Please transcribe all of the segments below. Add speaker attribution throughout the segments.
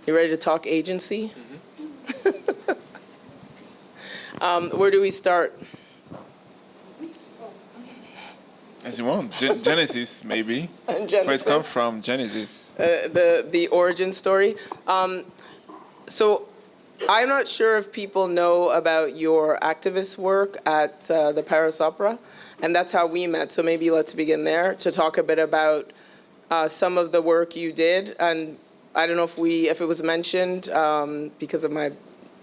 Speaker 1: You ready to talk agency? Where do we start?
Speaker 2: As you want. Genesis, maybe.
Speaker 1: Genesis.
Speaker 2: Where it comes from, Genesis.
Speaker 1: The origin story. So I'm not sure if people know about your activist work at the Paris Opera, and that's how we met. So maybe let's begin there to talk a bit about some of the work you did. And I don't know if it was mentioned because of my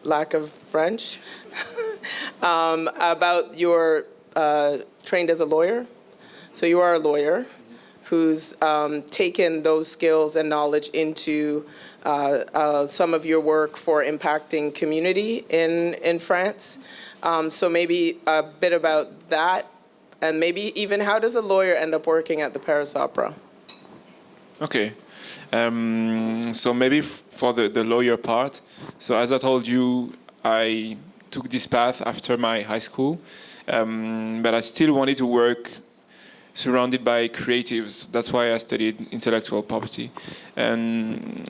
Speaker 1: lack of French about your trained as a lawyer. So you are a lawyer who's taken those skills and knowledge into some of your work for impacting community in France. So maybe a bit about that, and maybe even how does a lawyer end up working at the Paris Opera?
Speaker 2: Okay. So maybe for the lawyer part. So as I told you, I took this path after my high school, but I still wanted to work surrounded by creatives. That's why I studied intellectual property. And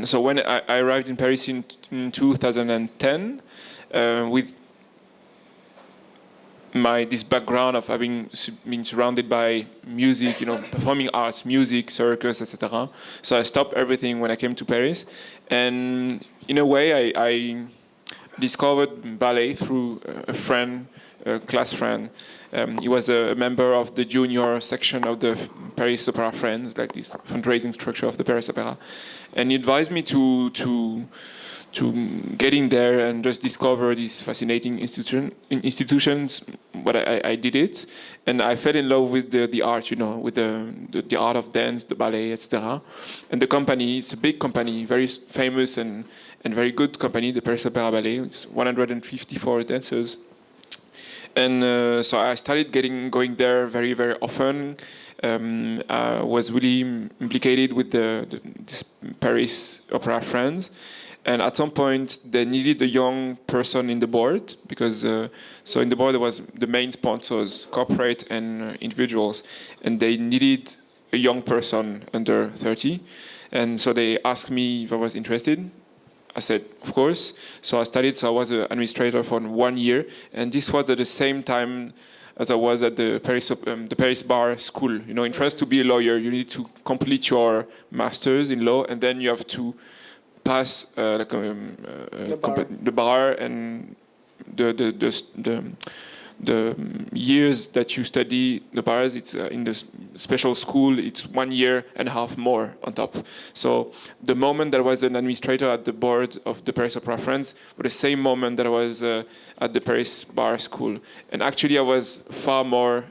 Speaker 2: so when I arrived in Paris in 2010, with this background of having been surrounded by music, performing arts, music, circus, etc. So I stopped everything when I came to Paris. And in a way, I discovered ballet through a friend, a class friend. He was a member of the junior section of the Paris Opera Friends, like this fundraising structure of the Paris Opera. And he advised me to get in there and just discover these fascinating institutions. But I did it, and I fell in love with the art, with the art of dance, the ballet, etc. And the company, it's a big company, very famous and very good company, the Paris Opera Ballet. It's 154 dancers. And so I started going there very, very often. I was really implicated with the Paris Opera Friends. And at some point, they needed a young person in the board because so in the board there was the main sponsors, corporate and individuals, and they needed a young person under 30. And so they asked me if I was interested. I said, of course. So I studied. So I was an administrator for 1 year, and this was at the same time as I was at the Paris Bar School. In France, to be a lawyer, you need to complete your master's in law, and then you have to pass the bar, and the years that you study the bars, it's in the special school, it's 1 year and a half more on top. So the moment that I was an administrator at the board of the Paris Opera Friends was the same moment that I was at the Paris Bar School. And actually I was far more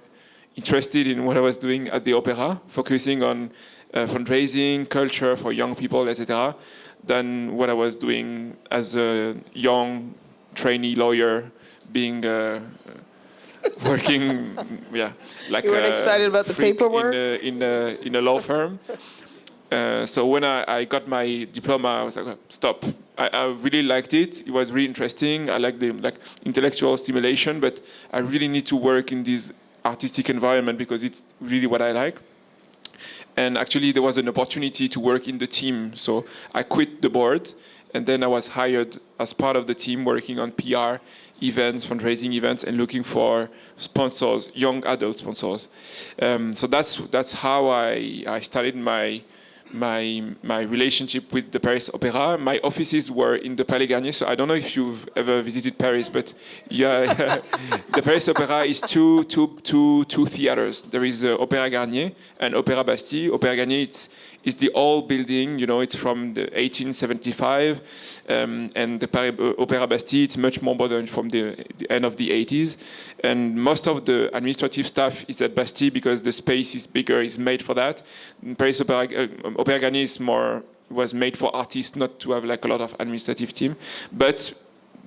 Speaker 2: interested in what I was doing at the opera, focusing on fundraising, culture for young people, etc., than what I was doing as a young trainee lawyer, being working, like
Speaker 1: you weren't excited about the paperwork
Speaker 2: in a law firm. So when I got my diploma, I was like, stop. I really liked it. It was really interesting. I liked the intellectual stimulation, but I really need to work in this artistic environment because it's really what I like. And actually, there was an opportunity to work in the team. So I quit the board, and then I was hired as part of the team working on PR events, fundraising events, and looking for sponsors, young adult sponsors. So that's how I started my relationship with the Paris Opera. My offices were in the Palais Garnier, so I don't know if you've ever visited Paris, but the Paris Opera is two theaters. There is Opéra Garnier and Opéra Bastille. Opéra Garnier is the old building, it's from the 1875, and the Opéra Bastille, it's much more modern, from the end of the 80s. And most of the administrative staff is at Bastille because the space is bigger, is made for that. Paris Opéra Garnier was made for artists, not to have a lot of administrative team. But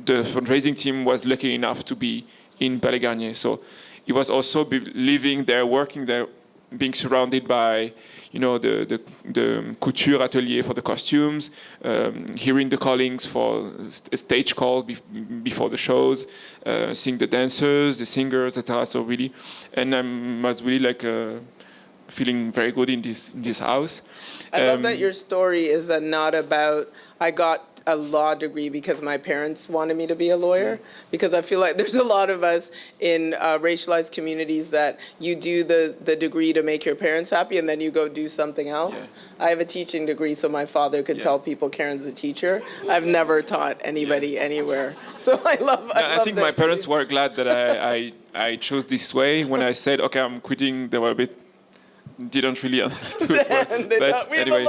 Speaker 2: the fundraising team was lucky enough to be in Palais Garnier. So it was also living there, working there, being surrounded by, the couture atelier for the costumes, hearing the callings for a stage call before the shows, seeing the dancers, the singers, etc. So really, and I was really feeling very good in this house.
Speaker 1: I love that your story is not about, I got a law degree because my parents wanted me to be a lawyer, because I feel like there's a lot of us in racialized communities that you do the degree to make your parents happy and then you go do something else. Yeah. I have a teaching degree so my father could tell people Karen's a teacher. I've never taught anybody anywhere. So I love
Speaker 2: I think my parents were glad that I chose this way. When I said, okay, I'm quitting, they were a bit, didn't really understand. But anyway,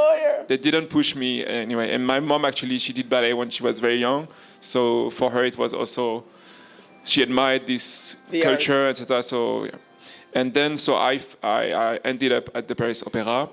Speaker 2: they didn't push me anyway. And my mom actually, she did ballet when she was very young. So for her, it was also, she admired this culture, etc. So yeah. And then so I ended up at the Paris Opera.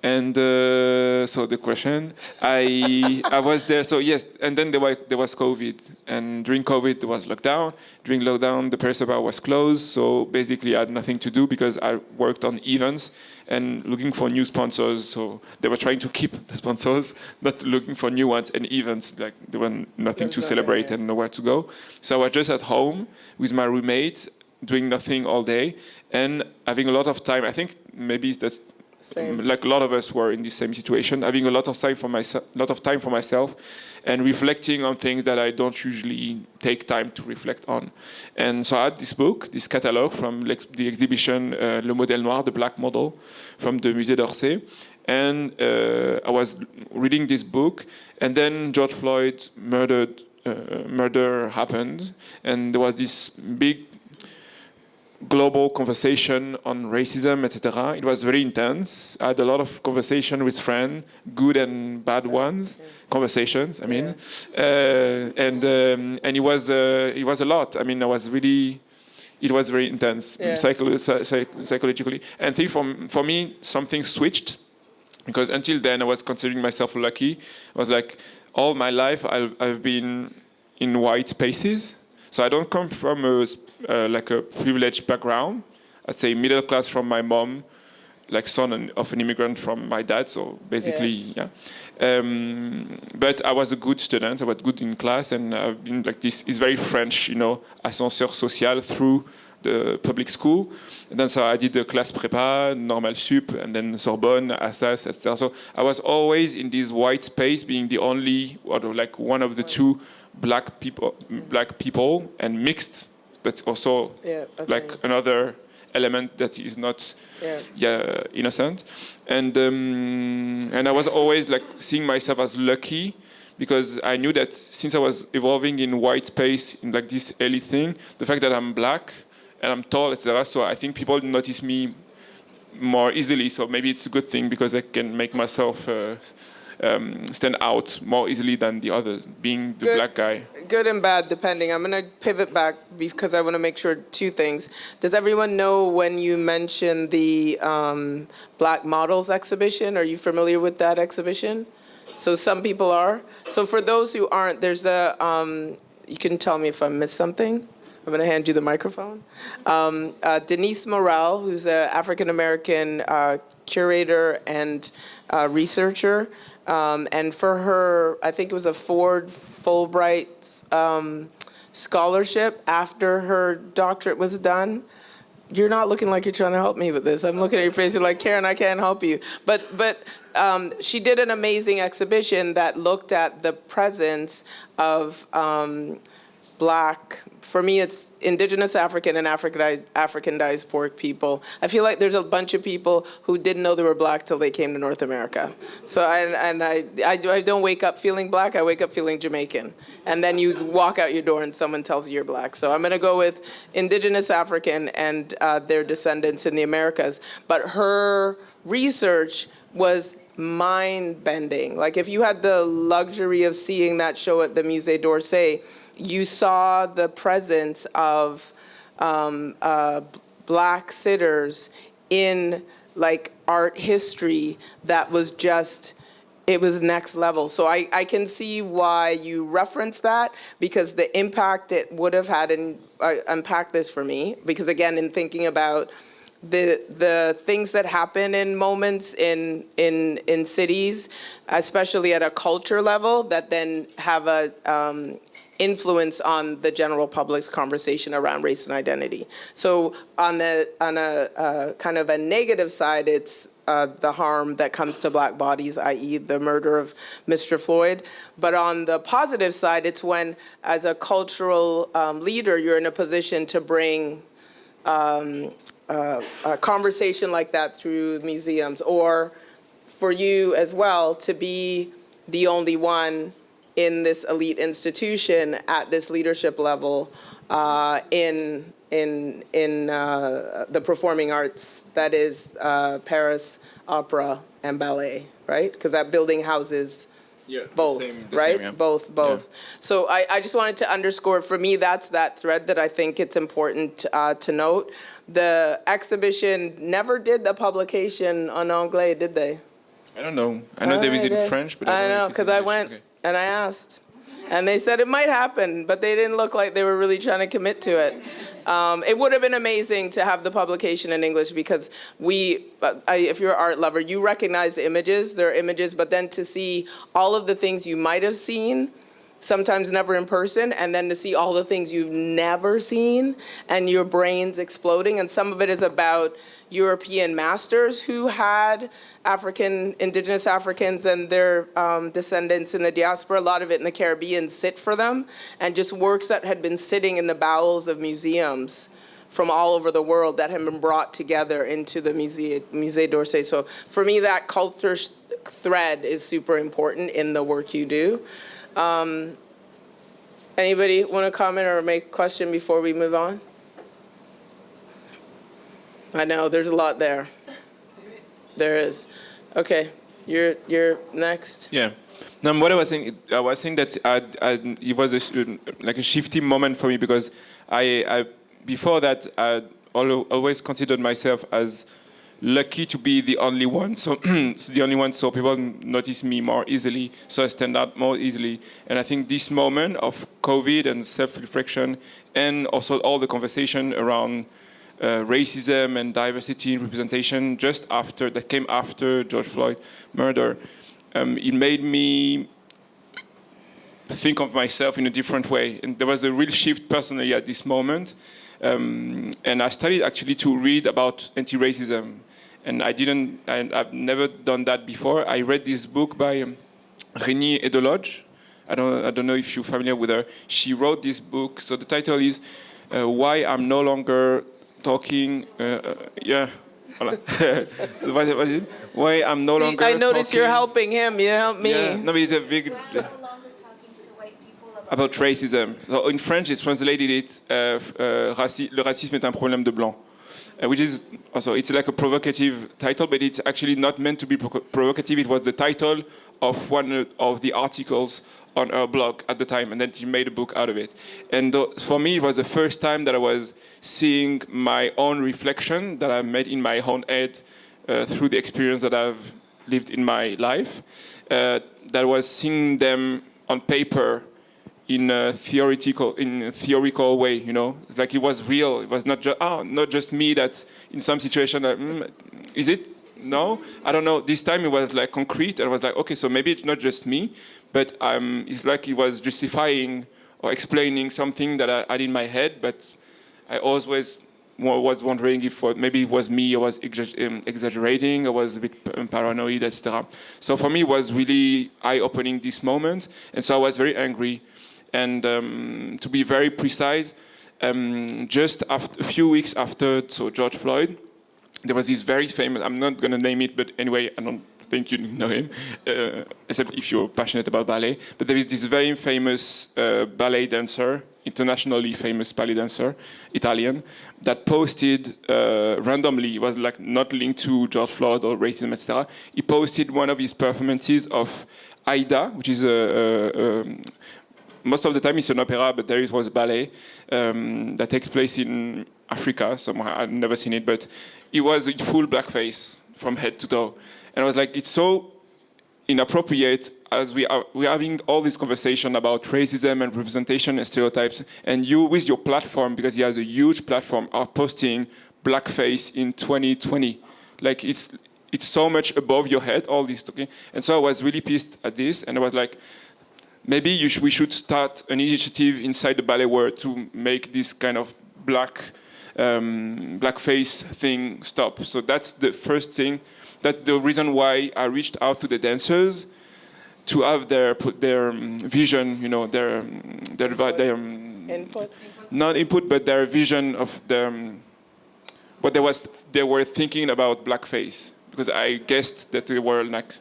Speaker 2: And so the question, I was there. So yes, and then there was COVID, and during COVID there was lockdown. During lockdown, the Paris Opera was closed. So basically, I had nothing to do because I worked on events and looking for new sponsors. So they were trying to keep the sponsors, not looking for new ones and events. Like there was nothing to celebrate and nowhere to go. So I was just at home with my roommate, doing nothing all day and having a lot of time. I think maybe that's. Same. Like a lot of us were in the same situation, having a lot of time for myself, and reflecting on things that I don't usually take time to reflect on. And so I had this book, this catalogue from the exhibition Le Modèle Noir, the Black Model, from the Musée d'Orsay. And I was reading this book, and then George Floyd murder happened, and there was this big global conversation on racism, etc. It was very intense. I had a lot of conversation with friends, good and bad ones, conversations. I mean, and it was a lot. I mean, it was very intense psychologically. And I think for me, something switched, because until then I was considering myself lucky. I was like, all my life I've been in white spaces. So I don't come from like a privileged background. I'd say middle class from my mom, like son of an immigrant from my dad. So basically, but I was a good student. I was good in class, and I've been like this. It's very French, ascenseur social through the public school. And then so I did the class prépa, normal sup, and then Sorbonne, Assas, etc. So I was always in this white space, being the only, or like one of the two black people, and mixed. That's also like another element that is not innocent. And I was always like seeing myself as lucky, because I knew that since I was evolving in white space, in like this elite thing, the fact that I'm black and I'm tall, etc. So I think people notice me more easily. So maybe it's a good thing, because I can make myself stand out more easily than the others, being the black guy.
Speaker 1: Good and bad, depending. I'm going to pivot back because I want to make sure two things. Does everyone know when you mentioned the Black Models exhibition? Are you familiar with that exhibition? So some people are. So for those who aren't, there's a, you can tell me if I missed something. I'm going to hand you the microphone. Denise Morel, who's an African-American curator and researcher. And for her, I think it was a Ford Fulbright scholarship after her doctorate was done. You're not looking like you're trying to help me with this. I'm looking at your face, you're like, Karen, I can't help you. But she did an amazing exhibition that looked at the presence of Black, for me it's Indigenous African and African diasporic people. I feel like there's a bunch of people who didn't know they were Black till they came to North America. So I don't wake up feeling Black, I wake up feeling Jamaican. And then you walk out your door and someone tells you you're Black. So I'm gonna go with Indigenous African and their descendants in the Americas. But her research was mind-bending. Like if you had the luxury of seeing that show at the Musée d'Orsay, you saw the presence of Black sitters in like art history that was just, it was next level. So I can see why you reference that, because the impact it would have had, and unpack this for me, because again, in thinking about the things that happen in moments in cities, especially at a culture level, that then have a influence on the general public's conversation around race and identity. So on a kind of a negative side, it's the harm that comes to black bodies, i.e. the murder of Mr. Floyd. But on the positive side, it's when, as a cultural leader, you're in a position to bring a conversation like that through museums, or for you as well to be the only one in this elite institution at this leadership level in the performing arts, that is Paris Opera and Ballet, right? Because that building houses both, right?
Speaker 2: Same, yeah.
Speaker 1: Both. Yeah. So I just wanted to underscore, for me, that's that thread that I think it's important to note. The exhibition never did the publication en anglais, did they?
Speaker 2: I don't know. I know there is in French, but
Speaker 1: I know, because I went and I asked. And they said it might happen, but they didn't look like they were really trying to commit to it. It would have been amazing to have the publication in English, because if you're an art lover, you recognize the images, they're images, but then to see all of the things you might have seen, sometimes never in person, and then to see all the things you've never seen, and your brain's exploding. And some of it is about European masters who had indigenous Africans and their descendants in the diaspora, a lot of it in the Caribbean, sit for them, and just works that had been sitting in the bowels of museums from all over the world that have been brought together into the Musée d'Orsay. So for me, that culture thread is super important in the work you do. Anybody want to comment or make a question before we move on? I know, there's a lot there. There is. Okay, you're next.
Speaker 2: Yeah. Now, what I was saying that it was like a shifting moment for me, because I before that I always considered myself as lucky to be the only one, so people notice me more easily, so I stand out more easily. And I think this moment of COVID and self-reflection, and also all the conversation around racism and diversity and representation that came after George Floyd murder, it made me think of myself in a different way. And there was a real shift personally at this moment. And I started actually to read about anti-racism. And I've never done that before. I read this book by Renée Edelodge. I don't know if you're familiar with her. She wrote this book. So the title is Why I'm No Longer Talking. Voilà. So what is it? Why I'm no longer
Speaker 1: I notice
Speaker 2: talking.
Speaker 1: You're helping him. You help me.
Speaker 2: Yeah. No, but it's a big. About racism. So in French, it's translated le racisme est un problème de blanc, which is also, it's like a provocative title, but it's actually not meant to be provocative. It was the title of one of the articles on her blog at the time, and then she made a book out of it. And for me, it was the first time that I was seeing my own reflection that I made in my own head through the experience that I've lived in my life. That was seeing them on paper in a theoretical way, you know. It's like it was real. It was not just me that in some situation, is it? No, I don't know. This time it was like concrete, and I was like, okay, so maybe it's not just me, but it's like it was justifying or explaining something that I had in my head, but I always was wondering if maybe it was me, I was exaggerating, I was a bit paranoid, etc. So for me, it was really eye-opening, this moment, and so I was very angry. And to be very precise, just a few weeks after George Floyd, there was this very famous, I'm not going to name it, but anyway, I don't think you know him, except if you're passionate about ballet. But there is this very famous ballet dancer, internationally famous ballet dancer, Italian, that posted randomly, it was like not linked to George Floyd or racism, etc. He posted one of his performances of Aida, which is most of the time it's an opera, but there was a ballet that takes place in Africa somewhere. I've never seen it, but it was in full blackface from head to toe. And I was like, it's so inappropriate as we're having all this conversation about racism and representation and stereotypes, and you with your platform, because he has a huge platform, are posting blackface in 2020. Like it's so much above your head, all this talking. And so I was really pissed at this, and I was like, maybe we should start an initiative inside the ballet world to make this kind of blackface thing stop. So that's the first thing. That's the reason why I reached out to the dancers to have their vision, you know, their
Speaker 1: Input?
Speaker 2: not input, but their vision of what they were thinking about blackface. Because I guessed that they were like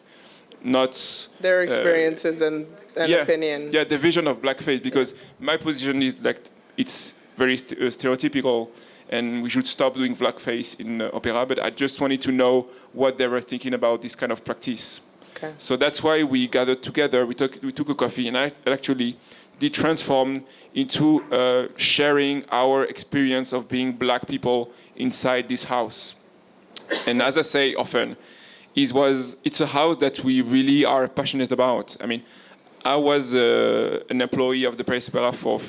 Speaker 2: not
Speaker 1: Their experiences and opinion.
Speaker 2: Yeah, the vision of blackface. Because my position is like it's very stereotypical, and we should stop doing blackface in opera. But I just wanted to know what they were thinking about this kind of practice.
Speaker 1: Okay.
Speaker 2: So that's why we gathered together. We took a coffee, and I actually did transform into sharing our experience of being black people inside this house. And as I say often, it's a house that we really are passionate about. I mean, I was an employee of the Paris Opera for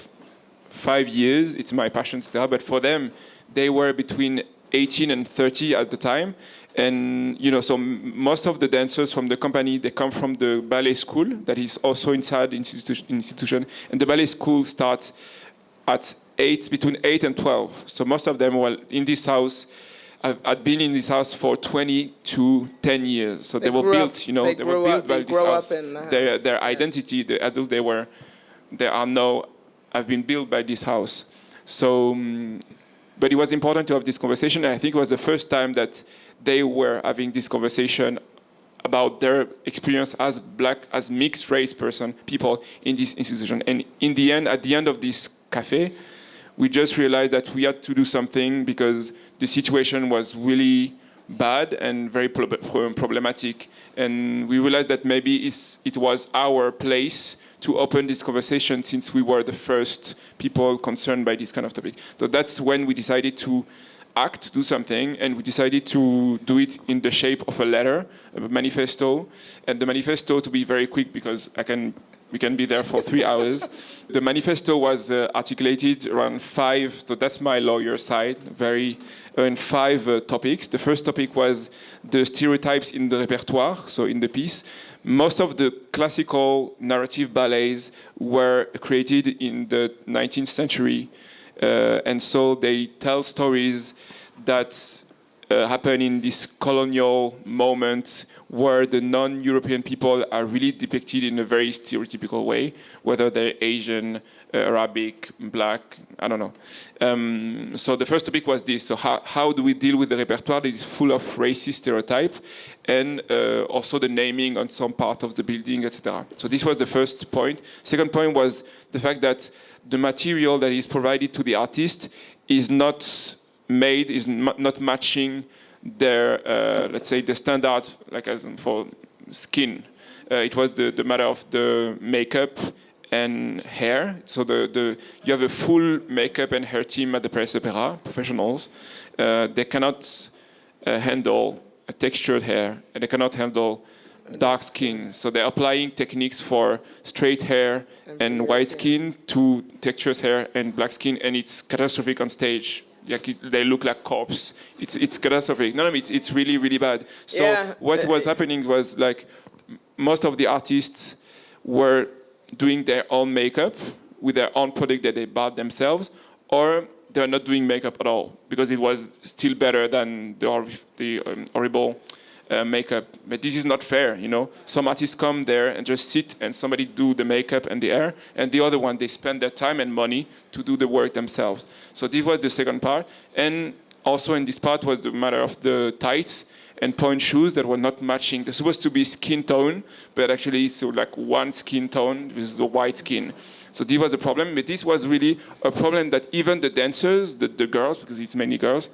Speaker 2: 5 years. It's my passion still, but for them, they were between 18 and 30 at the time. And, you know, so most of the dancers from the company, they come from the ballet school that is also inside the institution. And the ballet school starts at between 8 and 12. So most of them were in this house. I'd been in this house for 20 to 10 years. So they were built, you know, they were built by this house. Their identity, the adult they are now, have been built by this house. So, but it was important to have this conversation. And I think it was the first time that they were having this conversation about their experience as black, as mixed race people in this institution. And in the end, at the end of this cafe, we just realized that we had to do something because the situation was really bad and very problematic. And we realized that maybe it was our place to open this conversation since we were the first people concerned by this kind of topic. So that's when we decided to do something, and we decided to do it in the shape of a letter, of a manifesto. And the manifesto, to be very quick because we can be there for 3 hours. The manifesto was articulated around 5, so that's my lawyer side, in 5 topics. The first topic was the stereotypes in the repertoire, so in the piece. Most of the classical narrative ballets were created in the 19th century, and so they tell stories that happen in this colonial moment where the non-European people are really depicted in a very stereotypical way, whether they're Asian, Arabic, black, I don't know. So the first topic was this. So how do we deal with the repertoire that is full of racist stereotypes, and also the naming on some part of the building, etc. So this was the first point. Second point was the fact that the material that is provided to the artist is not matching their, let's say, the standards, like as for skin. It was the matter of the makeup and hair. So you have a full makeup and hair team at the Paris Opera, professionals. They cannot handle a textured hair, and they cannot handle dark skin. So they're applying techniques for straight hair and white skin to textured hair and black skin, and it's catastrophic on stage. They look like corpse. It's catastrophic. No, it's really, really bad. So what was happening was like most of the artists were doing their own makeup with their own product that they bought themselves, or they were not doing makeup at all because it was still better than the horrible makeup. But this is not fair, you know. Some artists come there and just sit and somebody do the makeup and the hair, and the other one, they spend their time and money to do the work themselves. So this was the second part. And also in this part was the matter of the tights and point shoes that were not matching. They're supposed to be skin tone, but actually it's like one skin tone, which is the white skin. So this was a problem, but this was really a problem that even the dancers, the girls, because it's mainly girls,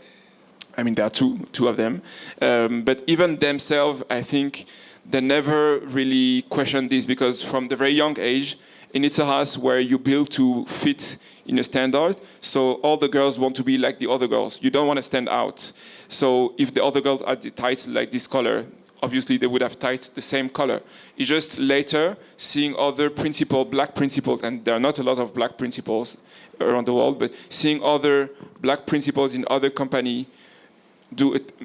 Speaker 2: I mean, there are two of them. But even themselves, I think, they never really questioned this because from the very young age, and it's a house where you build to fit in a standard. So all the girls want to be like the other girls. You don't want to stand out. So if the other girls had the tights like this color, obviously they would have tights the same color. It's just later seeing other black principals, and there are not a lot of black principals around the world, but seeing other black principals in other company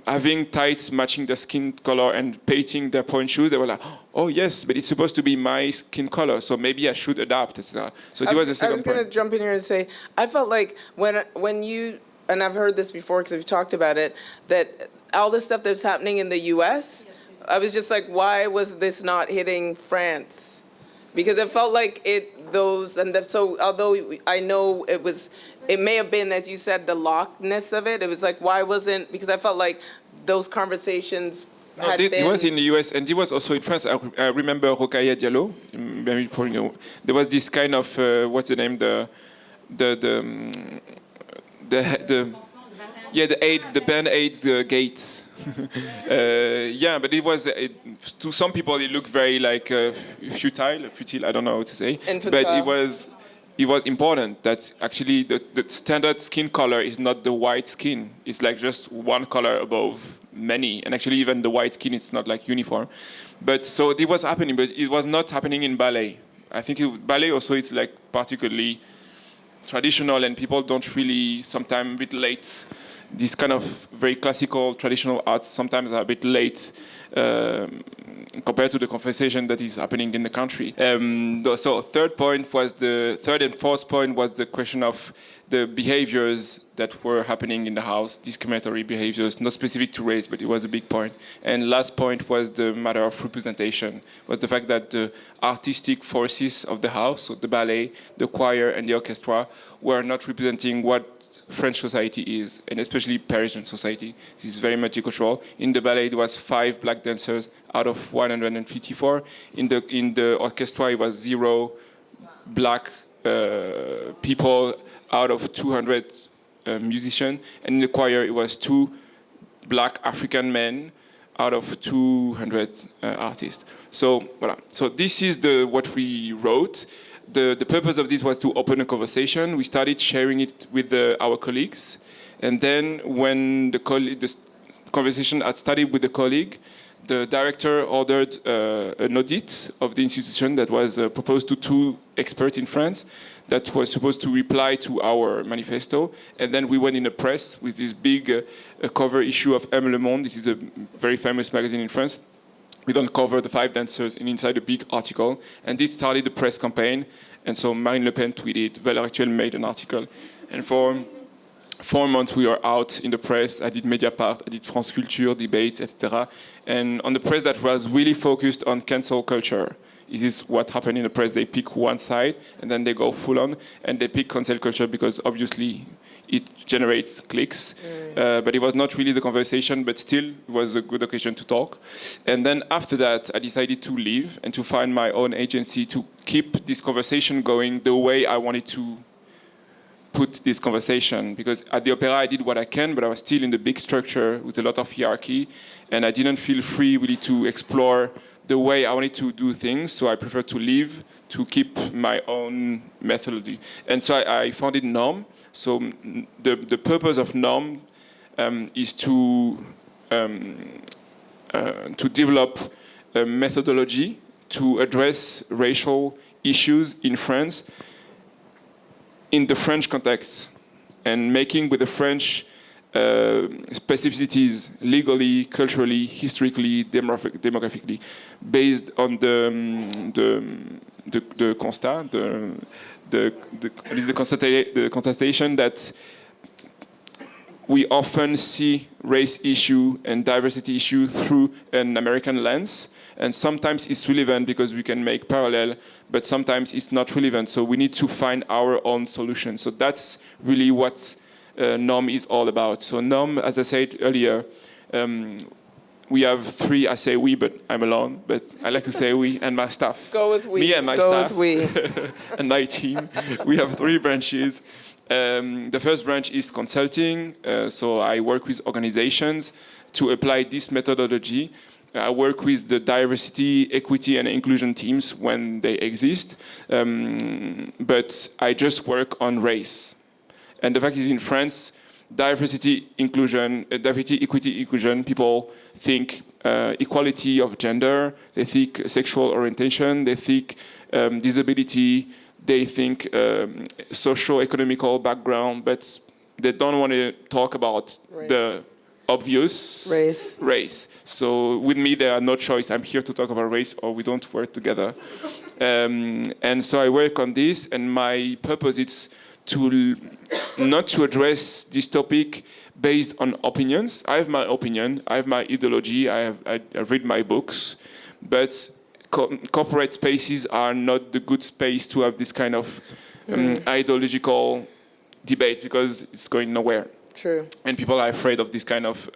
Speaker 2: having tights matching their skin color and painting their point shoes, they were like, oh yes, but it's supposed to be my skin color, so maybe I should adapt, etc. So that was the second
Speaker 1: I was going to
Speaker 2: point.
Speaker 1: jump in here and say, I felt like when you, and I've heard this before because we've talked about it, that all the stuff that's happening in the U.S., I was just like, why was this not hitting France? Because it felt like so although I know it may have been, as you said, the lockedness of it. It was like, why wasn't, because I felt like those conversations had been.
Speaker 2: It was in the US and it was also in France. I remember Rokhaya Diallo. Maybe you probably know. There was this kind of, what's the name? The Band-Aids gate. Yeah, but it was to some people it looked very like futile. I don't know how to say.
Speaker 1: Infantile.
Speaker 2: But it was important that actually the standard skin color is not the white skin. It's like just one color above many, and actually even the white skin is not like uniform. But so it was happening, but it was not happening in ballet. I think ballet also it's like particularly traditional, and people don't really sometimes a bit late. This kind of very classical traditional arts sometimes are a bit late compared to the conversation that is happening in the country. So third and fourth point was the question of the behaviors that were happening in the house, discriminatory behaviors, not specific to race, but it was a big point. And last point was the matter of representation, was the fact that the artistic forces of the house, so the ballet, the choir, and the orchestra, were not representing what French society is, and especially Parisian society. This is very multicultural. In the ballet, there was 5 black dancers out of 154. In the orchestra, it was 0 black people out of 200 musicians, and in the choir, it was 2 black African men out of 200 artists. So, voilà. So this is what we wrote. The purpose of this was to open a conversation. We started sharing it with our colleagues. And then when the conversation had started with the colleague, the director ordered an audit of the institution that was proposed to 2 experts in France that was supposed to reply to our manifesto. And then we went in the press with this big cover issue of M. Le Monde. This is a very famous magazine in France. We don't cover the 5 dancers inside a big article. And this started the press campaign. And so Marine Le Pen tweeted, Valeurs Actuelles made an article. And for 4 months we were out in the press. I did Mediapart, I did France Culture, debates, etc. And on the press that was really focused on cancel culture. It is what happened in the press. They pick one side and then they go full on. And they pick cancel culture because obviously it generates clicks. But it was not really the conversation, but still it was a good occasion to talk. And then after that, I decided to leave and to find my own agency to keep this conversation going the way I wanted to put this conversation. Because at the opera, I did what I can, but I was still in the big structure with a lot of hierarchy. And I didn't feel free really to explore the way I wanted to do things. So I preferred to leave to keep my own methodology. And so I founded NORME. So the purpose of NORME is to develop a methodology to address racial issues in France in the French context, and making with the French specificities legally, culturally, historically, demographically, based on the constat, the constatation that we often see race issue and diversity issue through an American lens. And sometimes it's relevant because we can make parallel, but sometimes it's not relevant. So we need to find our own solution. So that's really what NORME is all about. So NORME, as I said earlier, we have 3, I say we, but I'm alone, but I like to say we and my staff.
Speaker 1: Go with we.
Speaker 2: Me and my
Speaker 1: Go
Speaker 2: staff.
Speaker 1: with we.
Speaker 2: And my team. We have 3 branches. The first branch is consulting. So I work with organizations to apply this methodology. I work with the diversity, equity, and inclusion teams when they exist. But I just work on race. And the fact is, in France, diversity, equity, inclusion, people think equality of gender, they think sexual orientation, they think disability, they think socio-economical background, but they don't want to talk about the obvious race. So with me, there are no choice. I'm here to talk about race, or we don't work together. And so I work on this, and my purpose is to not to address this topic based on opinions. I have my opinion, I have my ideology, I read my books, but corporate spaces are not the good space to have this kind of ideological debate, because it's going nowhere.
Speaker 1: True.
Speaker 2: And people are afraid of this kind of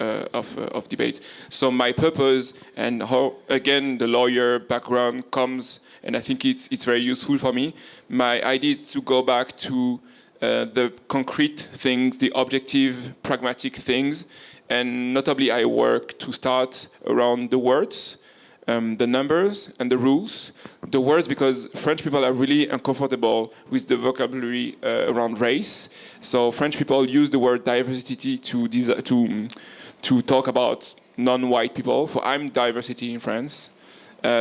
Speaker 2: debate. So my purpose, and how, again, the lawyer background comes, and I think it's very useful for me. My idea is to go back to the concrete things, the objective, pragmatic things, and notably I work to start around the words, the numbers and the rules. The words, because French people are really uncomfortable with the vocabulary around race. So French people use the word diversity to talk about non-white people. So I'm diversity in France.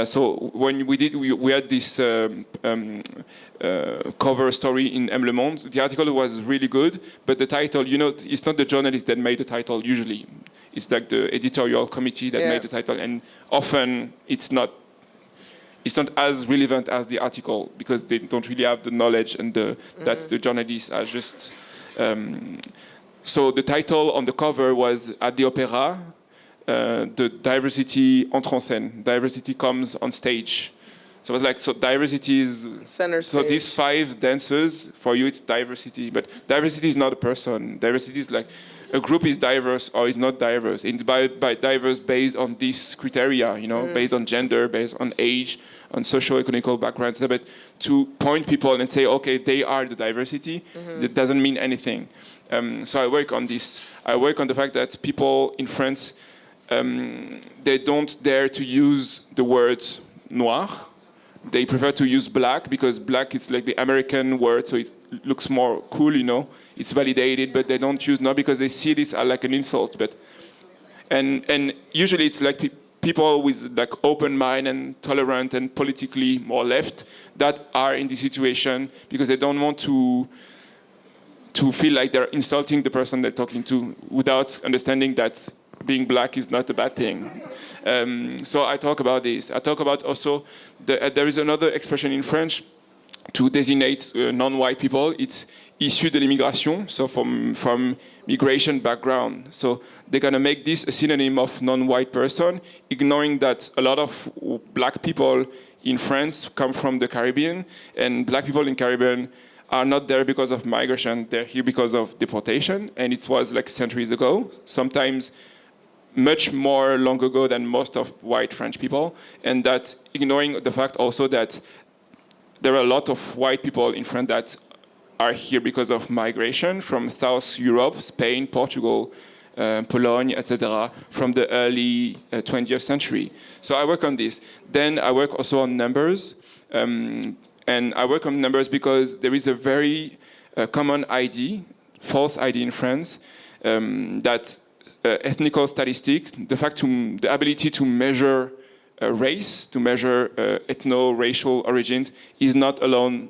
Speaker 2: So when we had this cover story in M. Le Monde. The article was really good, but the title, it's not the journalist that made the title usually. It's like the editorial committee that made the title, and often it's not as relevant as the article, because they don't really have the knowledge and that the journalists are just. So the title on the cover was "At the Opera, the diversity entre en scène. Diversity comes on stage." So it was like, so diversity is
Speaker 1: center stage.
Speaker 2: So these 5 dancers, for you it's diversity, but diversity is not a person. Diversity is like a group is diverse or is not diverse. And by diverse based on these criteria, based on gender, based on age, on socio-economic backgrounds. But to point people and say, okay, they are the diversity, that doesn't mean anything. So I work on this. I work on the fact that people in France, they don't dare to use the word noir. They prefer to use black, because black is like the American word, so it looks more cool, It's validated, but they don't use noir because they see this as like an insult. But and usually it's like people with like open mind and tolerant and politically more left that are in this situation because they don't want to feel like they're insulting the person they're talking to, without understanding that being black is not a bad thing. So I talk about this. I talk about also, there is another expression in French to designate non-white people. It's issus de l'immigration, so from migration background. So they're going to make this a synonym of non-white person, ignoring that a lot of black people in France come from the Caribbean, and black people in Caribbean are not there because of migration. They're here because of deportation, and it was like centuries ago. Sometimes much more long ago than most of white French people, and that ignoring the fact also that there are a lot of white people in France that are here because of migration from South Europe, Spain, Portugal, Pologne, etc., from the early 20th century. So I work on this. Then I work also on numbers, and I work on numbers because there is a very common ID, false ID in France, that ethnical statistics, the ability to measure race, to measure ethno-racial origins, is not alone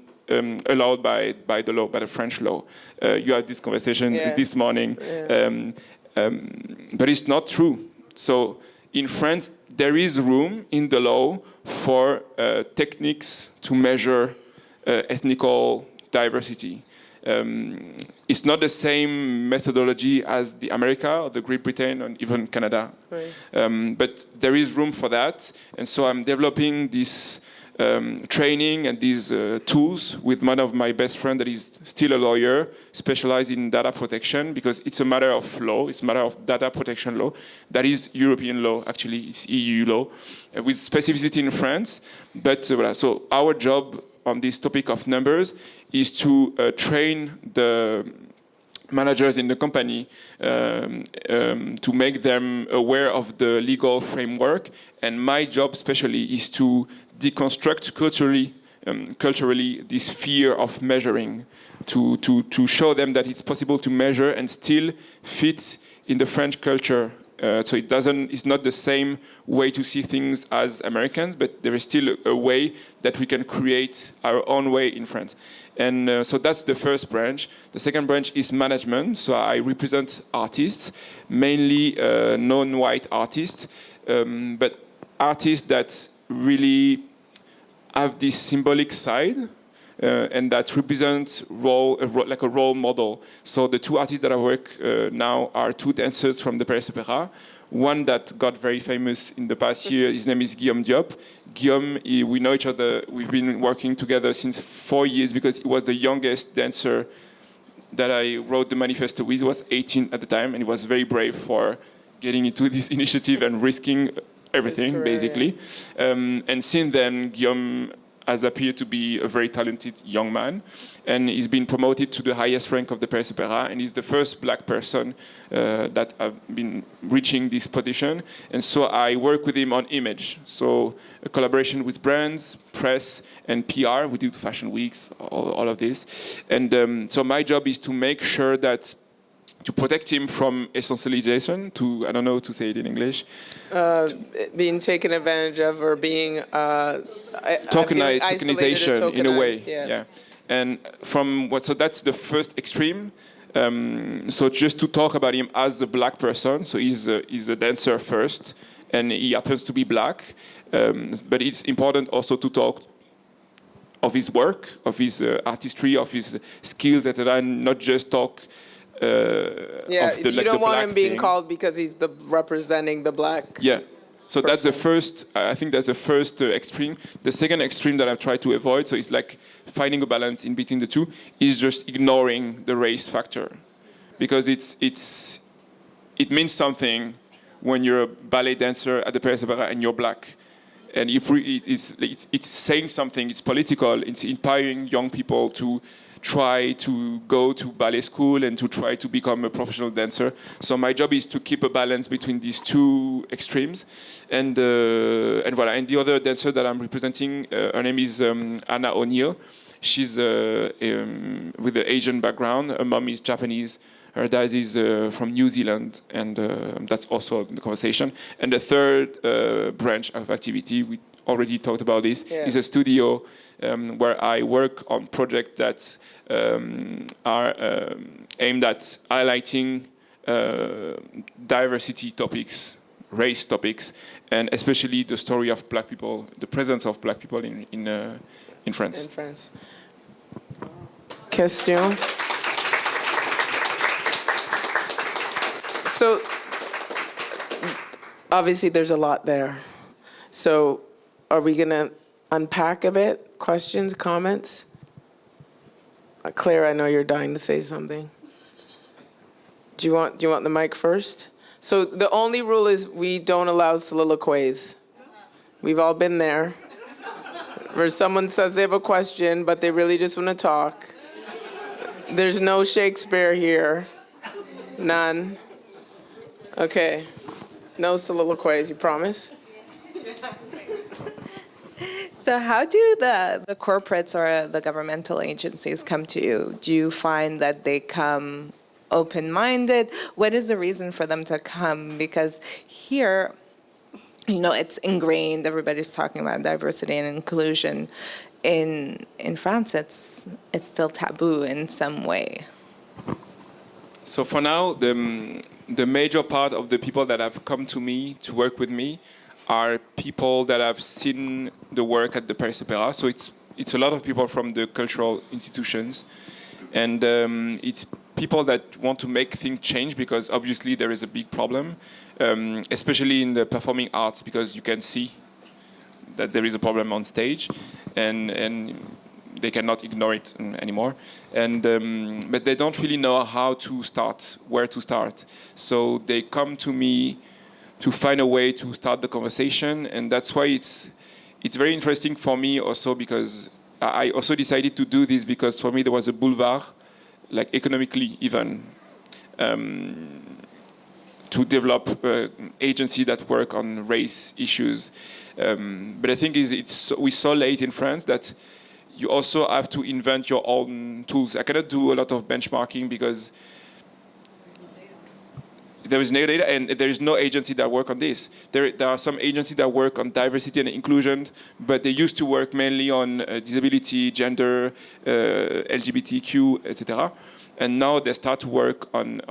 Speaker 2: allowed by the law, by the French law. You had this conversation this morning, but it's not true. So in France, there is room in the law for techniques to measure ethnical diversity. It's not the same methodology as the America or the Great Britain or even Canada. Right. But there is room for that. And so I'm developing this training and these tools with one of my best friends that is still a lawyer, specialized in data protection, because it's a matter of law. It's a matter of data protection law. That is European law, actually. It's EU law, with specificity in France. But so our job on this topic of numbers is to train the managers in the company to make them aware of the legal framework. And my job especially is to deconstruct culturally this fear of measuring, to show them that it's possible to measure and still fit in the French culture So it's not the same way to see things as Americans, but there is still a way that we can create our own way in France. And so that's the first branch. The second branch is management. So I represent artists, mainly non-white artists, but artists that really have this symbolic side and that represent like a role model. So the two artists that I work now are two dancers from the Paris Opera. One that got very famous in the past year, his name is Guillaume Diop. Guillaume, we know each other, we've been working together since 4 years because he was the youngest dancer that I wrote the manifesto with. He was 18 at the time, and he was very brave for getting into this initiative and risking everything,
Speaker 1: career,
Speaker 2: basically. Yeah. And since then, Guillaume has appeared to be a very talented young man, and he's been promoted to the highest rank of the Paris Opera, and he's the first black person that have been reaching this position. And so I work with him on image, so a collaboration with brands, press, and PR. We do fashion weeks, all of this. And so my job is to make sure that to protect him from essentialization, to, I don't know how to say it in English.
Speaker 1: Being taken advantage of or being
Speaker 2: tokenization in a way.
Speaker 1: Yeah.
Speaker 2: And so that's the first extreme. So just to talk about him as a black person, so he's a dancer first, and he happens to be black. But it's important also to talk of his work, of his artistry, of his skills, etc., and not just talk.
Speaker 1: You don't want him being called because he's representing the black. Yeah.
Speaker 2: So that's the first. I think that's the first extreme. The second extreme that I try to avoid, so it's like finding a balance in between the two, is just ignoring the race factor, because it means something when you're a ballet dancer at the Paris Opera and you're black, and it's saying something. It's political. It's inspiring young people to try to go to ballet school and to try to become a professional dancer. So my job is to keep a balance between these two extremes. And voilà. And the other dancer that I'm representing, her name is Anna O'Neill. She's with an Asian background. Her mom is Japanese. Her dad is from New Zealand, and that's also the conversation. And the third branch of activity, we already talked about this, is a studio where I work on projects that are aimed at highlighting diversity topics, race topics, and especially the story of black people, the presence of black people in France.
Speaker 1: In France. Question. So, obviously there's a lot there. So, are we going to unpack a bit? Questions, comments? Claire, I know you're dying to say something. Do you want the mic first? So the only rule is we don't allow soliloquies. We've all been there. Where someone says they have a question, but they really just want to talk. There's no Shakespeare here. None. Okay. No soliloquies, you promise?
Speaker 3: So how do the corporates or the governmental agencies come to you? Do you find that they come open-minded? What is the reason for them to come? Because here, it's ingrained. Everybody's talking about diversity and inclusion. In France, it's still taboo in some way.
Speaker 2: So for now, the major part of the people that have come to me to work with me are people that have seen the work at the Paris Opera. So it's a lot of people from the cultural institutions, and it's people that want to make things change, because obviously there is a big problem, especially in the performing arts, because you can see that there is a problem on stage, and they cannot ignore it anymore. And but they don't really know how to start, where to start. So they come to me to find a way to start the conversation, and that's why it's very interesting for me also, because I also decided to do this because for me there was a boulevard, like economically even, to develop agency that work on race issues. But I think we're so late in France that you also have to invent your own tools. I cannot do a lot of benchmarking because there is no data, and there is no agency that work on this. There are some agencies that work on diversity and inclusion, but they used to work mainly on disability, gender, LGBTQ, etc. And now they start to work on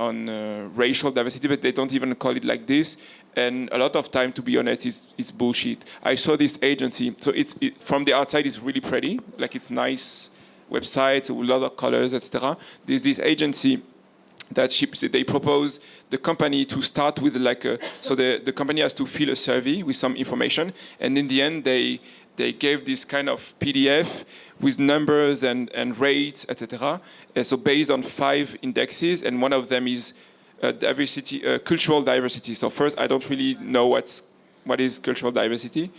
Speaker 2: racial diversity, but they don't even call it like this. And a lot of time, to be honest, it's bullshit. I saw this agency, so from the outside it's really pretty, like it's nice websites with a lot of colors, etc. There's this agency that they propose the company to start with so the company has to fill a survey with some information, and in the end they gave this kind of PDF with numbers and rates, etc. So based on 5 indexes, and one of them is diversity, cultural diversity. So first, I don't really know what is cultural diversity,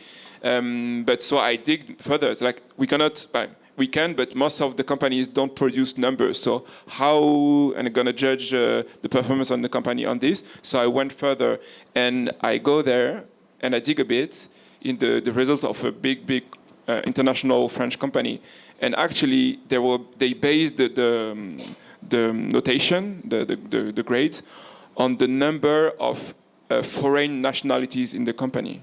Speaker 2: but so I dig further. It's like we can, but most of the companies don't produce numbers. So how am I going to judge the performance on the company on this? So I went further, and I go there, and I dig a bit in the result of a big international French company. And actually, they based the notation, the grades, on the number of foreign nationalities in the company.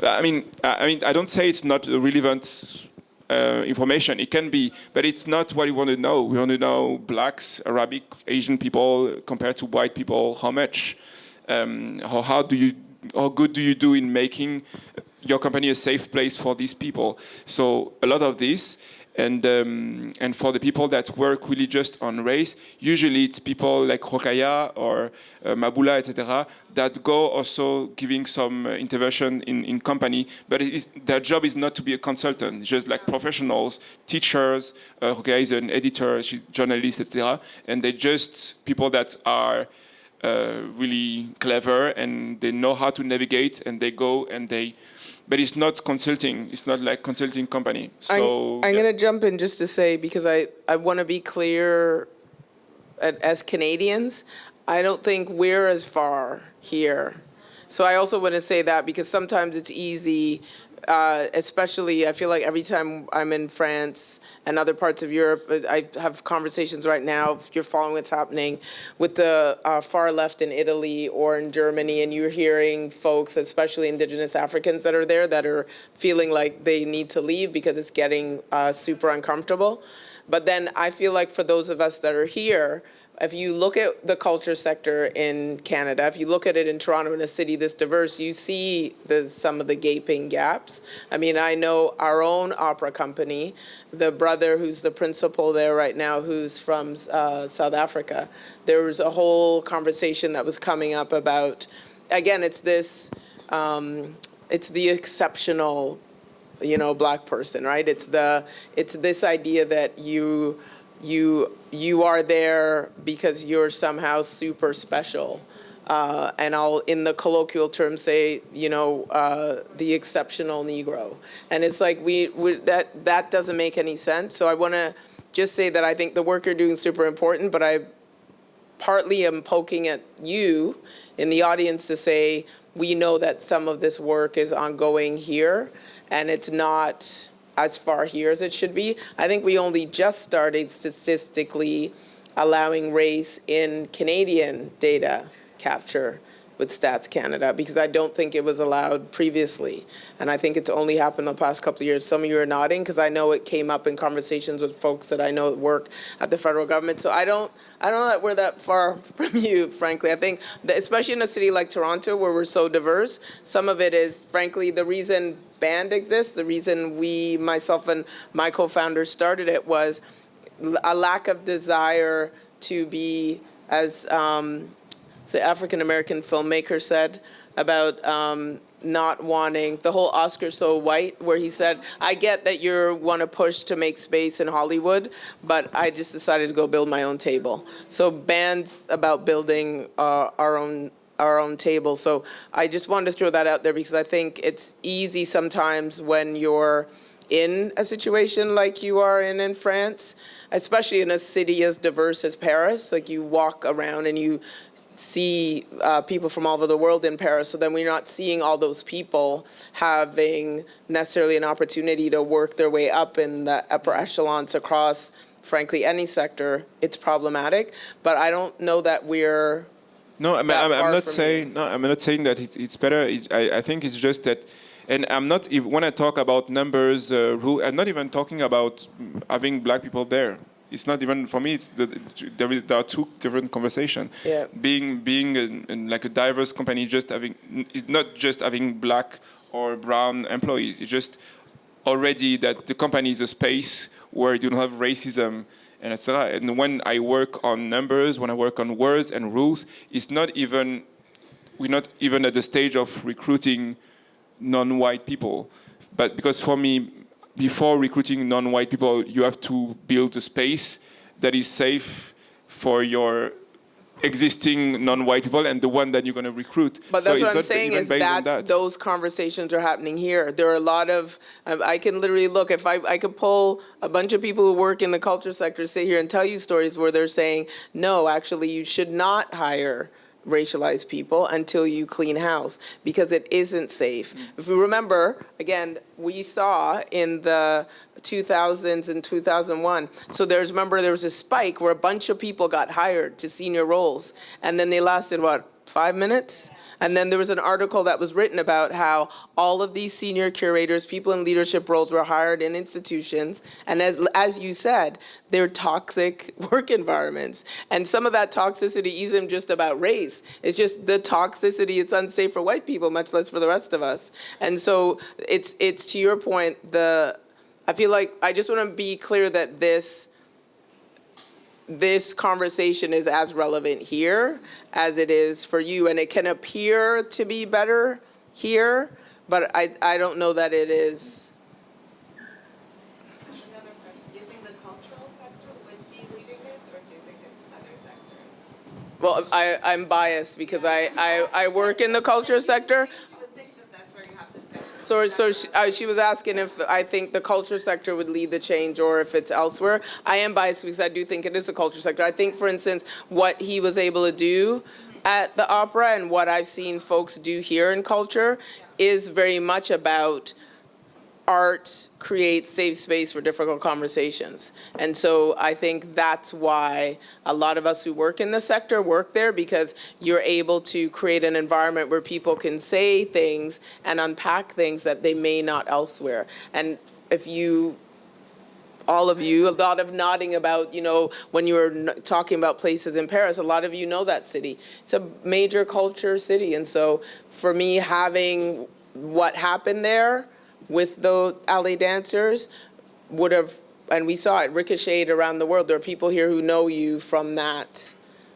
Speaker 2: I mean, I don't say it's not relevant information. It can be, but it's not what we want to know. We want to know blacks, Arabic, Asian people compared to white people. How much? How good do you do in making your company a safe place for these people? So a lot of this. And for the people that work really just on race, usually it's people like Rokaya or Mabula, etc., that go also giving some intervention in company, but their job is not to be a consultant, just like professionals, teachers. Rokaya is an editor, she's a journalist, etc., and they're just people that are really clever and they know how to navigate, and they go and they. But it's not consulting. It's not like consulting company. So
Speaker 1: I'm going to jump in just to say, because I want to be clear, as Canadians, I don't think we're as far here. So I also want to say that, because sometimes it's easy, especially I feel like every time I'm in France and other parts of Europe, I have conversations right now, if you're following what's happening with the far left in Italy or in Germany, and you're hearing folks, especially Indigenous Africans that are there, that are feeling like they need to leave because it's getting super uncomfortable. But then I feel like for those of us that are here, if you look at the culture sector in Canada, if you look at it in Toronto, in a city this diverse, you see some of the gaping gaps. I mean, I know our own opera company, the brother who's the principal there right now, who's from South Africa. There was a whole conversation that was coming up about, again, it's this, it's the exceptional, Black person, right? It's this idea that you are there because you're somehow super special. And I'll, in the colloquial term, say, the exceptional Negro. And it's like, that doesn't make any sense. So I want to just say that I think the work you're doing is super important, but I partly am poking at you in the audience to say, we know that some of this work is ongoing here, and it's not as far here as it should be. I think we only just started statistically allowing race in Canadian data capture with Stats Canada, because I don't think it was allowed previously. And I think it's only happened the past couple of years. Some of you are nodding, because I know it came up in conversations with folks that I know work at the federal government. So I don't know that we're that far from you, frankly. I think that especially in a city like Toronto, where we're so diverse, some of it is, frankly, the reason BAND exists, the reason myself and my co-founders started it, was a lack of desire to be, as the African-American filmmaker said, about not wanting, the whole Oscar so white, where he said, I get that you want to push to make space in Hollywood, but I just decided to go build my own table. So BAND's about building our own table. So I just wanted to throw that out there, because I think it's easy sometimes when you're in a situation like you are in France, especially in a city as diverse as Paris. Like, you walk around and you see people from all over the world in Paris, so then we're not seeing all those people having necessarily an opportunity to work their way up in the upper echelons across, frankly, any sector. It's problematic, but I don't know that we're
Speaker 2: No,
Speaker 1: I'm
Speaker 2: not saying that it's better. I think it's just that, and I'm not. When I talk about numbers, rule, I'm not even talking about having black people there. It's not even for me. There are two different conversations.
Speaker 1: Yeah.
Speaker 2: Being like a diverse company, it's not just having black or brown employees. It's just already that the company is a space where you don't have racism and etc. And when I work on numbers, when I work on words and rules, we're not even at the stage of recruiting non-white people. But because for me, before recruiting non-white people, you have to build a space that is safe for your existing non-white people and the one that you're going to recruit.
Speaker 1: But
Speaker 2: So
Speaker 1: that's
Speaker 2: it's
Speaker 1: what I'm
Speaker 2: not
Speaker 1: saying
Speaker 2: even
Speaker 1: is
Speaker 2: based on
Speaker 1: that those conversations are happening here. There are a lot of, I can literally look, if I could pull a bunch of people who work in the culture sector, sit here and tell you stories where they're saying, no, actually you should not hire racialized people until you clean house because it isn't safe. If we remember, again, we saw in the 2000s and 2001. So remember there was a spike where a bunch of people got hired to senior roles and then they lasted, 5 minutes? And then there was an article that was written about how all of these senior curators, people in leadership roles were hired in institutions. And as you said, they're toxic work environments. And some of that toxicity isn't just about race. It's just the toxicity, it's unsafe for white people, much less for the rest of us. And so it's to your point, I feel like I just want to be clear that this conversation is as relevant here as it is for you, and it can appear to be better here, but I don't know that it is.
Speaker 3: Another question. Do you think the cultural sector would be leading it, or do you think it's other sectors?
Speaker 1: Well, I'm biased because I work in the culture sector.
Speaker 3: I would think that that's where you have discussions.
Speaker 1: So she was asking if I think the culture sector would lead the change or if it's elsewhere. I am biased because I do think it is a culture sector. I think, for instance, what he was able to do at the opera and what I've seen folks do here in culture is very much about art creates safe space for difficult conversations. And so I think that's why a lot of us who work in the sector work there, because you're able to create an environment where people can say things and unpack things that they may not elsewhere. And if all of you, a lot of nodding about, when you were talking about places in Paris, a lot of you know that city. It's a major culture city. And so for me, having what happened there with the alley dancers would have, and we saw it ricocheted around the world. There are people here who know you from that.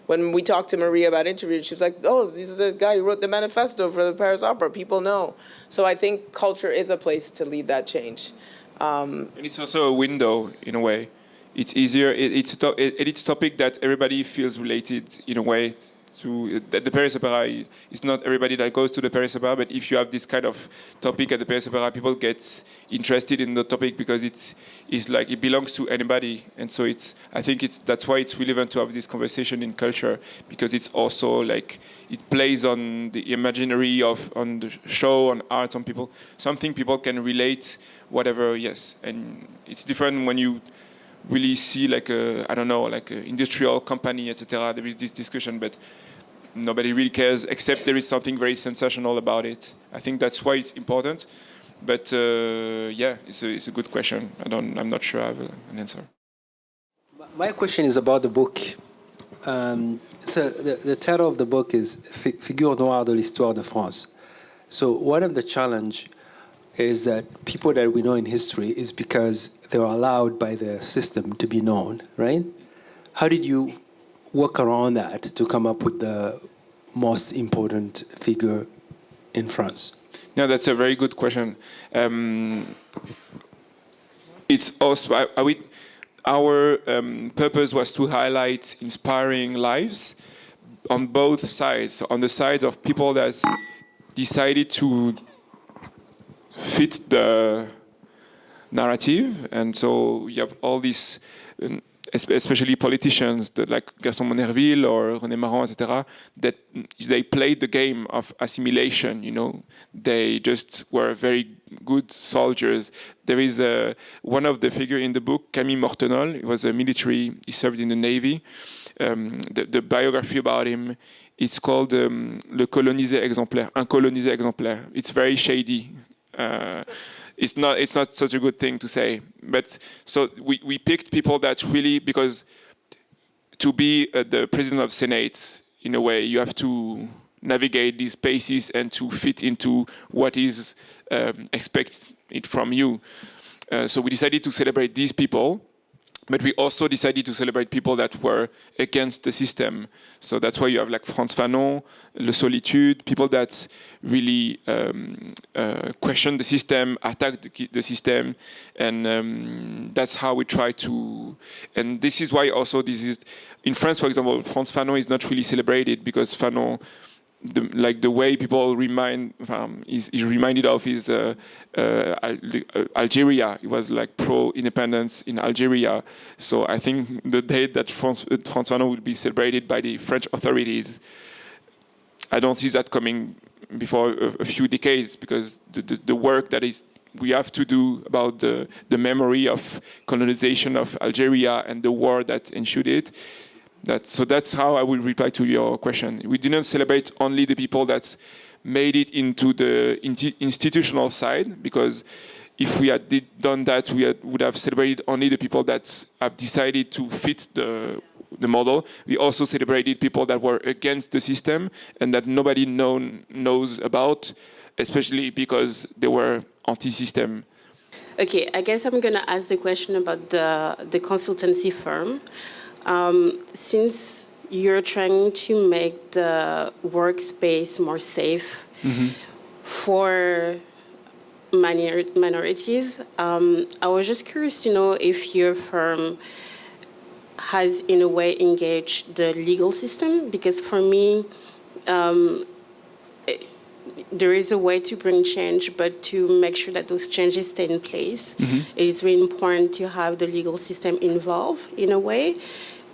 Speaker 1: When we talked to Maria about interviews, she was like, oh, this is the guy who wrote the manifesto for the Paris Opera. People know. So I think culture is a place to lead that change.
Speaker 2: And it's also a window, in a way. It's easier. It's a topic that everybody feels related, in a way, to the Paris Opera. It's not everybody that goes to the Paris Opera, but if you have this kind of topic at the Paris Opera, people get interested in the topic because it's like it belongs to anybody. And so I think that's why it's relevant to have this conversation in culture, because it's also like it plays on the imaginary on the show, on art, on people. Something people can relate, whatever, yes. And it's different when you really see like an industrial company, etc. There is this discussion, but nobody really cares except there is something very sensational about it. I think that's why it's important. But it's a good question. I'm not sure I have an answer.
Speaker 4: My question is about the book. So the title of the book is Figures noires de l'histoire de France. So one of the challenge is that people that we know in history is because they were allowed by the system to be known, right? How did you work around that to come up with the most important figure in France?
Speaker 2: No, that's a very good question. It's also our purpose was to highlight inspiring lives on both sides. On the side of people that decided to fit the narrative, and so you have all these especially politicians like Gaston Monnerville or René Maran, etc., that they played the game of assimilation. They just were very good soldiers. There is one of the figures in the book, Camille Mortenol. He was a military. He served in the Navy. The biography about him, it's called Le colonisé exemplaire, un colonisé exemplaire. It's very shady. It's not such a good thing to say. But so we picked people that really, because to be the president of Senate, in a way, you have to navigate these spaces and to fit into what is expected from you. So we decided to celebrate these people. But we also decided to celebrate people that were against the system. So that's why you have like Frantz Fanon, Le Solitude, people that really question the system, attack the system. And that's how we try to... And this is why also this is... In France, for example, Frantz Fanon is not really celebrated because Fanon... the way people is reminded of is Algeria. It was like pro-independence in Algeria. So I think the day that Frantz Fanon will be celebrated by the French authorities, I don't see that coming before a few decades, because the work that we have to do about the memory of colonization of Algeria and the war that ensued it. So that's how I will reply to your question. We didn't celebrate only the people that made it into the institutional side, because if we had done that, we would have celebrated only the people that have decided to fit the model. We also celebrated people that were against the system and that nobody knows about, especially because they were anti-system.
Speaker 5: Okay, I guess I'm going to ask the question about the consultancy firm. Since you're trying to make the workspace more safe for minorities, I was just curious to know if your firm has in a way engaged the legal system, because for me, there is a way to bring change, but to make sure that those changes stay in place, it is really important to have the legal system involved in a way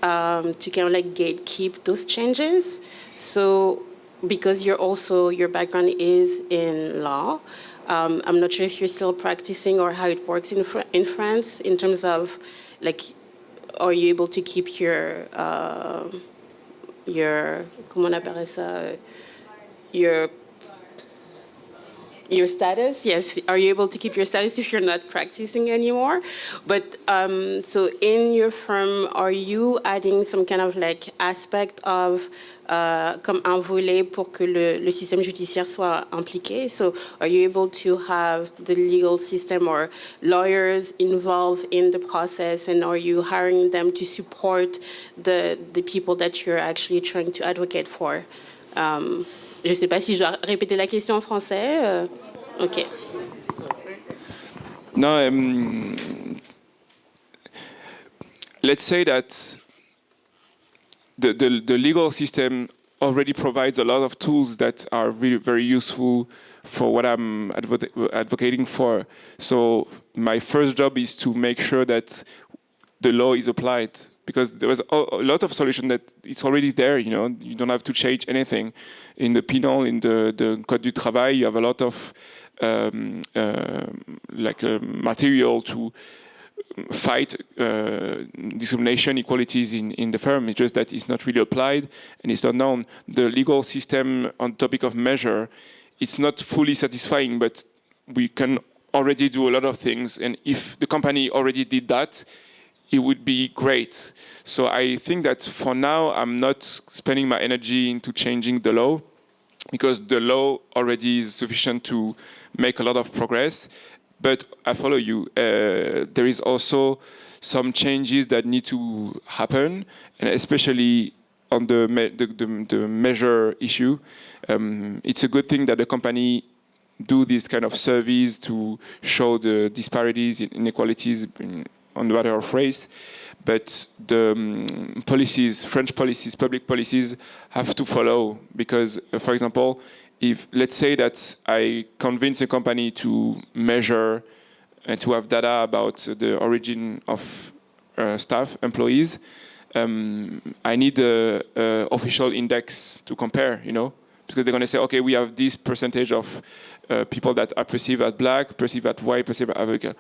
Speaker 5: to kind of like gatekeep those changes. So, because your background is in law, I'm not sure if you're still practicing or how it works in France in terms of like, are you able to keep your comment on appelle ça, your status? Yes. Are you able to keep your status if you're not practicing anymore? But so in your firm, are you adding some kind of like aspect of comme un volet pour que le système judiciaire soit impliqué? So are you able to have the legal system or lawyers involved in the process, and are you hiring them to support the people that you're actually trying to advocate for? Je ne sais pas si je dois répéter la question en français. OK.
Speaker 2: No, let's say that the legal system already provides a lot of tools that are really very useful for what I'm advocating for. So my first job is to make sure that the law is applied, because there was a lot of solution that it's already there. You don't have to change anything. In the penal, in the Code du Travail, you have a lot of material to fight discrimination, inequalities in the firm. It's just that it's not really applied and it's not known. The legal system on the topic of measure, it's not fully satisfying, but we can already do a lot of things. And if the company already did that, it would be great. So I think that for now, I'm not spending my energy into changing the law, because the law already is sufficient to make a lot of progress. But I follow you. There is also some changes that need to happen, and especially on the measure issue. It's a good thing that the company do this kind of surveys to show the disparities in inequalities on the matter of race, but the policies, French policies, public policies, have to follow. Because, for example, if let's say that I convince a company to measure and to have data about the origin of staff, employees, I need a official index to compare, because they're going to say, okay, we have this percentage of people that are perceived as black, perceived as white, perceived as African.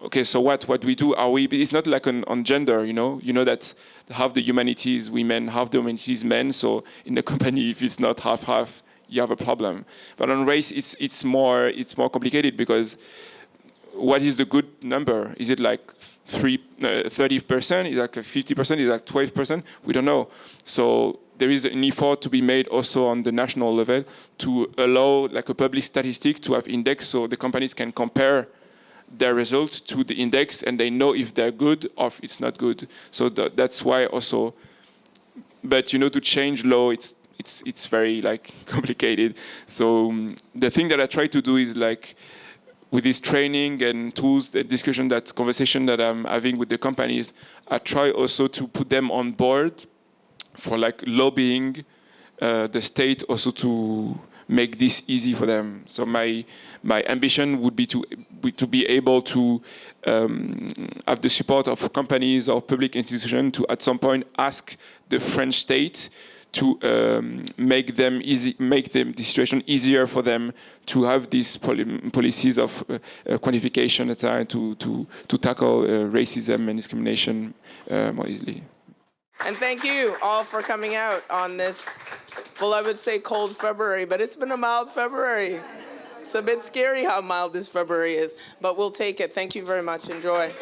Speaker 2: Okay, so what do we do? It's not like on gender, You know that half the humanities women, half the humanities men. So in the company, if it's not half, you have a problem. But on race, it's more complicated, because what is the good number? Is it like 30%? Is it like 50%? Is it like 12%? We don't know. So there is an effort to be made also on the national level to allow like a public statistic to have index, so the companies can compare their results to the index and they know if they're good or if it's not good. So that's why also. But to change law, it's very like complicated. So the thing that I try to do is like, with this training and tools, the discussion, that conversation that I'm having with the companies, I try also to put them on board for like lobbying the state also to make this easy for them. So my ambition would be to be able to have the support of companies or public institutions to at some point ask the French state to make the situation easier for them to have these policies of quantification, etc., to tackle racism and discrimination more easily.
Speaker 1: And thank you all for coming out on this, well, I would say cold February, but it's been a mild February. It's a bit scary how mild this February is, but we'll take it. Thank you very much. Enjoy.